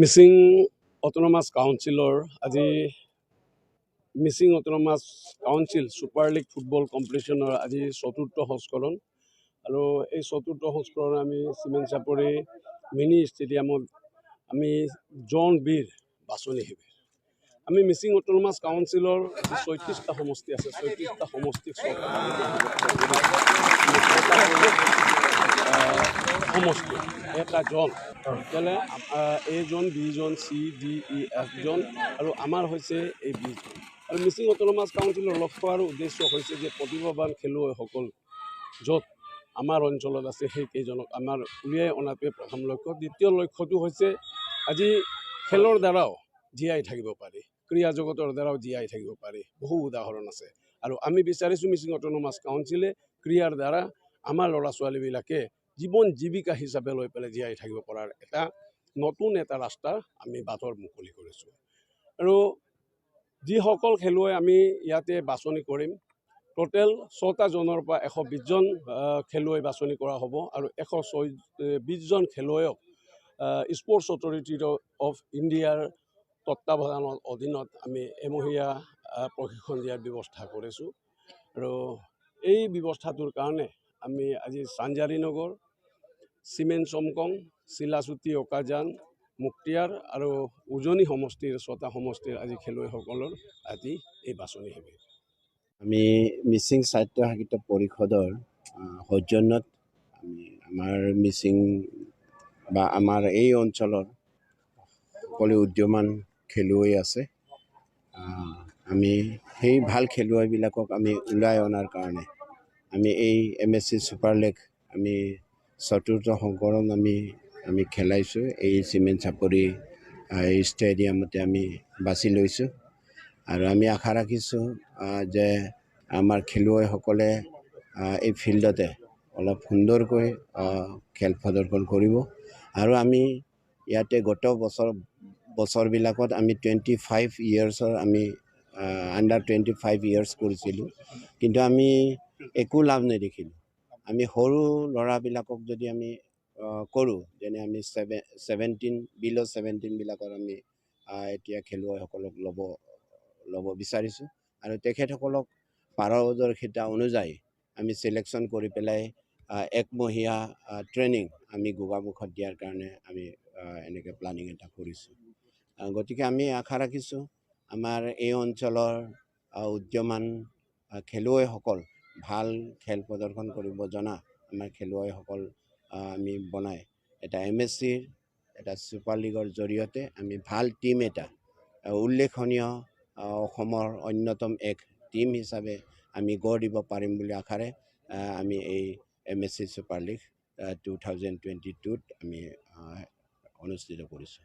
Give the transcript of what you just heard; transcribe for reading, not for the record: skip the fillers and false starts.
Mising autonomous কাউন্সিলৰ আজি Mising autonomous council super league football কম্পিটিশ্যনৰ আজি চতুৰ্থ সংস্কৰণ আৰু এই চতুৰ্থ সংস্কৰণ আমি চিমেণ্ট চাপৰি মিনি ষ্টেডিয়ামত আমি জন বীৰ বাছনি শিবিৰ আমি মিচিং অটনমাস কাউন্সিলৰ ৩৬টা সমষ্টি আছে ৩৬টা সমষ্টিক সমষ্টি এটা জন কেলে এ জন বি জন চি ডি ই এফ জন আৰু আমাৰ হৈছে এই 20 জন আৰু মিচিং অটনমাস কাউন্সিলৰ লক্ষ্য আৰু উদ্দেশ্য হৈছে যে প্ৰতিভাৱান খেলুৱৈসকল য'ত আমাৰ অঞ্চলত আছে সেইকেইজনক আমাৰ উলিয়াই অনাটোৱে প্ৰথম লক্ষ্য। দ্বিতীয় লক্ষ্যটো হৈছে আজি খেলৰ দ্বাৰাও জীয়াই থাকিব পাৰি, ক্ৰীড়া জগতৰ দ্বাৰাও জীয়াই থাকিব পাৰি, বহু উদাহৰণ আছে আৰু আমি বিচাৰিছোঁ মিচিং অটনমাস কাউন্সিলে ক্ৰীড়াৰ দ্বাৰা আমাৰ ল'ৰা ছোৱালীবিলাকে জীৱন জীৱিকা হিচাপে লৈ পেলাই জীয়াই থাকিব পৰাৰ এটা নতুন এটা ৰাস্তা আমি বাটৰ মুকলি কৰিছোঁ আৰু যিসকল খেলুৱৈ আমি ইয়াতে বাছনি কৰিম টোটেল 6টা জনৰ পৰা 120 জন খেলুৱৈ বাছনি কৰা হ'ব আৰু 120 জন খেলুৱৈক স্পৰ্টছ অথৰিটি অফ ইণ্ডিয়াৰ তত্ত্বাৱধানৰ অধীনত আমি এমহীয়া প্ৰশিক্ষণ দিয়াৰ ব্যৱস্থা কৰিছোঁ আৰু এই ব্যৱস্থাটোৰ কাৰণে আমি আজি চানজাৰী নগৰ চিমেণ্ট চমকং চিলাচুটি অকাজান মুক্তিয়াৰ আৰু উজনি সমষ্টিৰ 6টা সমষ্টিৰ আজি খেলুৱৈসকলৰ আজি এই বাছনি শিবিৰ আমি মিচিং সাহিত্য সাহিত্য পৰিষদৰ সৌজন্যত আমি আমাৰ মিচিং বা আমাৰ এই অঞ্চলৰ সকলো উদ্যমান খেলুৱৈ আছে আমি সেই ভাল খেলুৱৈবিলাকক আমি ওলাই অনাৰ কাৰণে আমি এই MSC সুপাৰ লীগ আমি চতুৰ্থ সংস্কৰণ আমি খেলাইছোঁ এই চিমেণ্ট চাপৰি ষ্টেডিয়ামতে আমি বাছি লৈছোঁ আৰু আমি আশা ৰাখিছোঁ যে আমাৰ খেলুৱৈসকলে এই ফিল্ডতে অলপ সুন্দৰকৈ খেল প্ৰদৰ্শন কৰিব আৰু আমি ইয়াতে গত বছৰবিলাকত আমি 25 ইয়াৰ্ছৰ আমি আণ্ডাৰ 25 ইয়াৰ্ছ কৰিছিলোঁ কিন্তু আমি একো লাভ নেদেখিলোঁ আমি সৰু ল'ৰাবিলাকক যদি আমি কৰোঁ যেনে আমি 17 বিল' 17 বিলাকৰ আমি এতিয়া খেলুৱৈসকলক ল'ব বিচাৰিছোঁ আৰু তেখেতসকলক পাৰদৰ্শিতা অনুযায়ী আমি চিলেকশ্যন কৰি পেলাই একমহীয়া ট্ৰেইনিং আমি গোগামুখত দিয়াৰ কাৰণে আমি এনেকৈ প্লানিং এটা কৰিছোঁ গতিকে আমি আশা ৰাখিছোঁ আমাৰ এই অঞ্চলৰ উদ্যমান খেলুৱৈসকল ভাল খেল প্ৰদৰ্শন কৰিব জনা আমাৰ খেলুৱৈসকল আমি বনাই এটা MSCৰ এটা ছুপাৰ লীগৰ জৰিয়তে আমি ভাল টীম এটা উল্লেখনীয় অসমৰ অন্যতম এক টীম হিচাপে আমি গঢ় দিব পাৰিম বুলি আশাৰে আমি এই MSC ছুপাৰ লীগ 2022ত আমি অনুষ্ঠিত কৰিছোঁ।